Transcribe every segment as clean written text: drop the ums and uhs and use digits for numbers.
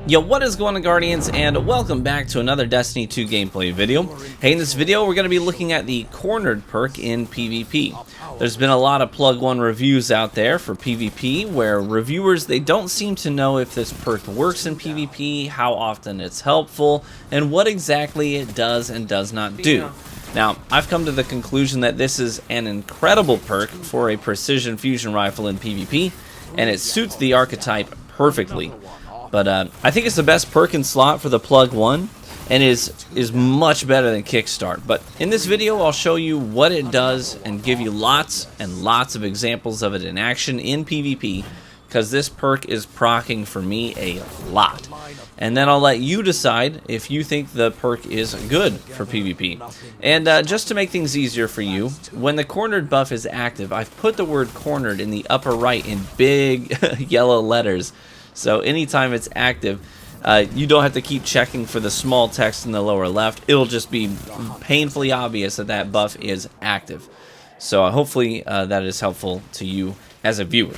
Yo, what is going on, Guardians, and welcome back to another Destiny 2 gameplay video. Hey, in this video we're going to be looking at the Cornered perk in PvP. There's been a lot of Plug 1 reviews out there for PvP where reviewers, they don't seem to know if this perk works in PvP, how often it's helpful, and what exactly it does and does not do. Now, I've come to the conclusion that this is an incredible perk for a precision fusion rifle in PvP, and it suits the archetype perfectly. But I think it's the best perk in slot for the Plug 1 and is much better than Kickstart. But in this video, I'll show you what it does and give you lots and lots of examples of it in action in PvP, because this perk is proccing for me a lot. And then I'll let you decide if you think the perk is good for PvP. And just to make things easier for you, when the Cornered buff is active, I've put the word Cornered in the upper right in big yellow letters. So anytime it's active, you don't have to keep checking for the small text in the lower left. It'll just be painfully obvious that that buff is active. So hopefully that is helpful to you as a viewer.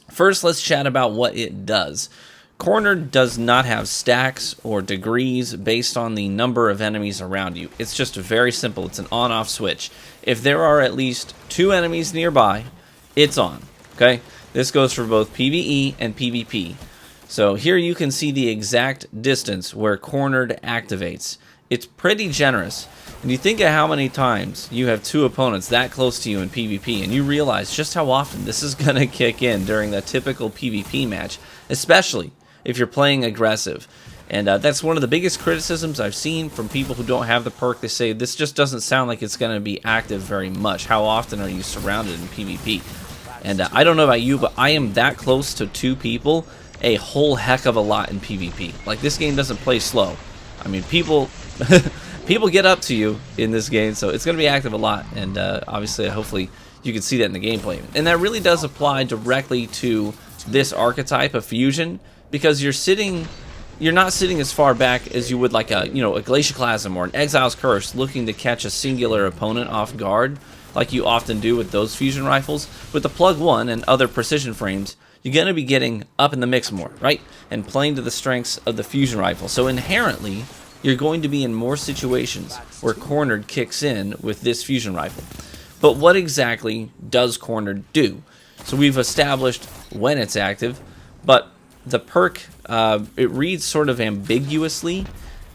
First, let's chat about what it does. Cornered does not have stacks or degrees based on the number of enemies around you. It's just very simple. It's an on-off switch. If there are at least 2 enemies nearby, it's on. Okay? This goes for both PvE and PvP. So here you can see the exact distance where Cornered activates. It's pretty generous. And you think of how many times you have 2 opponents that close to you in PvP, and you realize just how often this is going to kick in during the typical PvP match, especially if you're playing aggressive. And that's one of the biggest criticisms I've seen from people who don't have the perk. They say, this just doesn't sound like it's going to be active very much. How often are you surrounded in PvP? And I don't know about you, but I am that close to 2 people a whole heck of a lot in PvP. Like, this game doesn't play slow. I mean, people people get up to you in this game, so it's going to be active a lot. And obviously, hopefully, you can see that in the gameplay. And that really does apply directly to this archetype of fusion, because you're not sitting as far back as you would like a Glacioclasm or an Exile's Curse looking to catch a singular opponent off guard, like you often do with those fusion rifles. With the Plug 1 and other precision frames, you're going to be getting up in the mix more, right? And playing to the strengths of the fusion rifle. So inherently, you're going to be in more situations where Cornered kicks in with this fusion rifle. But what exactly does Cornered do? So we've established when it's active, but the perk, it reads sort of ambiguously.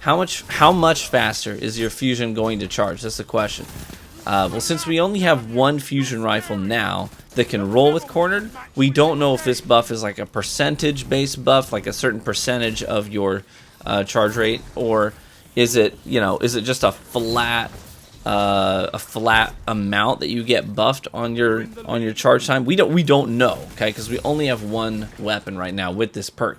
How much faster is your fusion going to charge? That's the question. Well, since we only have 1 fusion rifle now that can roll with Cornered, we don't know if this buff is like a percentage-based buff, like a certain percentage of your charge rate, or is it just a flat amount that you get buffed on your charge time? We don't know, okay? Because we only have 1 weapon right now with this perk.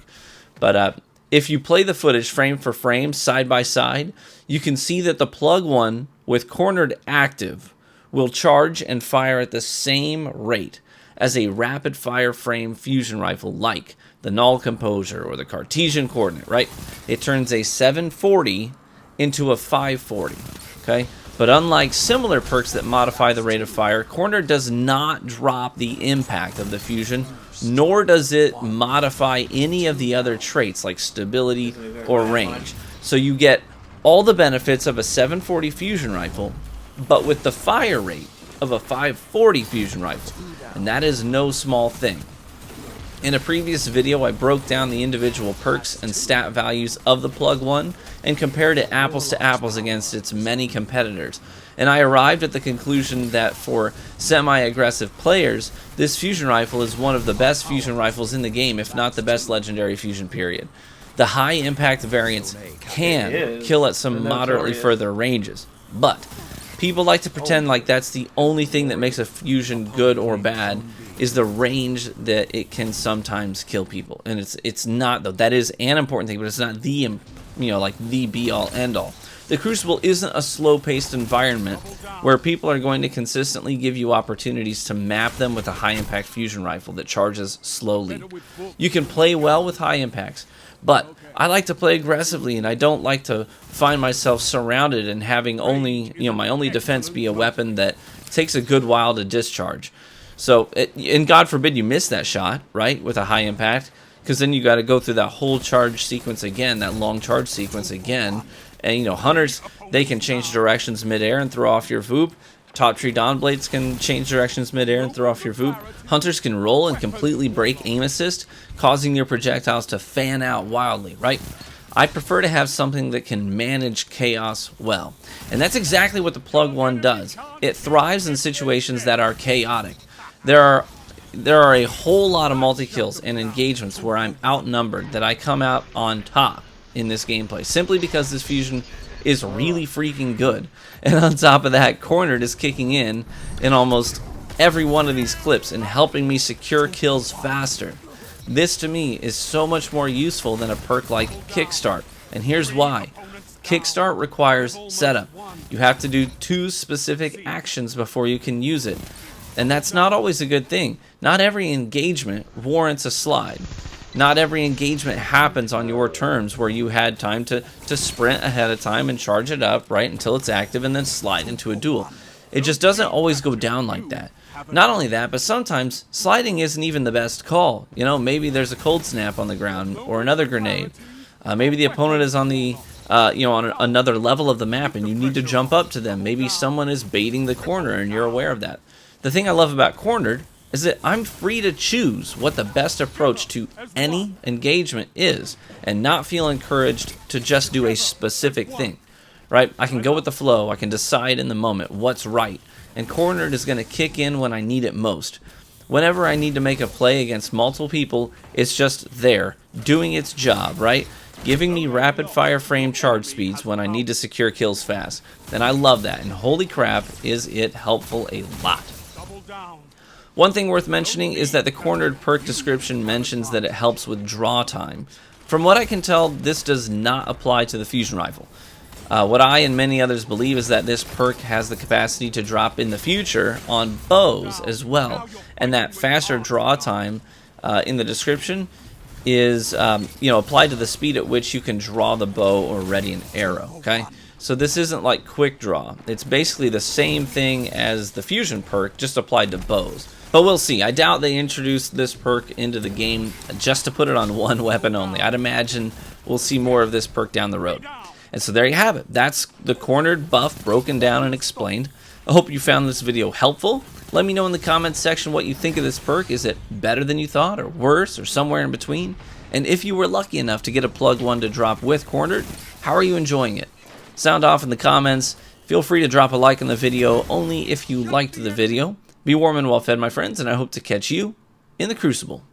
But if you play the footage frame for frame, side by side, you can see that the Plug 1 with Cornered active will charge and fire at the same rate as a rapid fire frame fusion rifle like the Null Composure or the Cartesian Coordinate, right? It turns a 740 into a 540, okay? But unlike similar perks that modify the rate of fire, Cornered does not drop the impact of the fusion, nor does it modify any of the other traits like stability or range. So you get all the benefits of a 740 fusion rifle, but with the fire rate of a 540 fusion rifle. And that is no small thing. In a previous video, I broke down the individual perks and stat values of the Plug 1 and compared it apples to apples against its many competitors. And I arrived at the conclusion that for semi-aggressive players, this fusion rifle is one of the best fusion rifles in the game, if not the best legendary fusion, period. The high impact variants can kill at some moderately further ranges, but people like to pretend like that's the only thing that makes a fusion good or bad, is the range that it can sometimes kill people. And it's not, though. That is an important thing, but it's not the the be all end all. The Crucible isn't a slow-paced environment where people are going to consistently give you opportunities to map them with a high-impact fusion rifle that charges slowly. You can play well with high impacts, but I like to play aggressively, and I don't like to find myself surrounded and having only, my only defense be a weapon that takes a good while to discharge. So, and God forbid you miss that shot, right, with a high impact, because then you got to go through that whole charge sequence again, that long charge sequence again. And, you know, hunters, they can change directions midair and throw off your VOOP. Top Tree Dawnblades can change directions midair and throw off your VOOP. Hunters can roll and completely break aim assist, causing your projectiles to fan out wildly, right? I prefer to have something that can manage chaos well. And that's exactly what the Plug 1 does. It thrives in situations that are chaotic. There are a whole lot of multi-kills and engagements where I'm outnumbered that I come out on top in this gameplay, simply because this fusion is really freaking good. And on top of that, Cornered is kicking in almost every one of these clips and helping me secure kills faster. This to me is so much more useful than a perk like Kickstart, and here's why. Kickstart requires setup. You have to do 2 specific actions before you can use it, and that's not always a good thing. Not every engagement warrants a slide. Not every engagement happens on your terms where you had time to sprint ahead of time and charge it up, right, until it's active and then slide into a duel. It just doesn't always go down like that. Not only that, but sometimes sliding isn't even the best call. You know, maybe there's a cold snap on the ground or another grenade. Maybe the opponent is on the, on another level of the map and you need to jump up to them. Maybe someone is baiting the corner and you're aware of that. The thing I love about Cornered is that I'm free to choose what the best approach to any engagement is and not feel encouraged to just do a specific thing, right? I can go with the flow. I can decide in the moment what's right. And Cornered is going to kick in when I need it most. Whenever I need to make a play against multiple people, it's just there, doing its job, right? Giving me rapid fire frame charge speeds when I need to secure kills fast. And I love that, and holy crap, is it helpful a lot. One thing worth mentioning is that the Cornered perk description mentions that it helps with draw time. From what I can tell, this does not apply to the fusion rifle. What I and many others believe is that this perk has the capacity to drop in the future on bows as well, and that faster draw time in the description is applied to the speed at which you can draw the bow or ready an arrow. Okay, so this isn't like quick draw. It's basically the same thing as the fusion perk, just applied to bows. But we'll see. I doubt they introduced this perk into the game just to put it on one weapon only. I'd imagine we'll see more of this perk down the road. And so there you have it. That's the Cornered buff broken down and explained. I hope you found this video helpful. Let me know in the comments section what you think of this perk. Is it better than you thought, or worse, or somewhere in between? And if you were lucky enough to get a Plug 1 to drop with Cornered, how are you enjoying it? Sound off in the comments. Feel free to drop a like on the video only if you liked the video. Be warm and well fed, my friends, and I hope to catch you in the Crucible.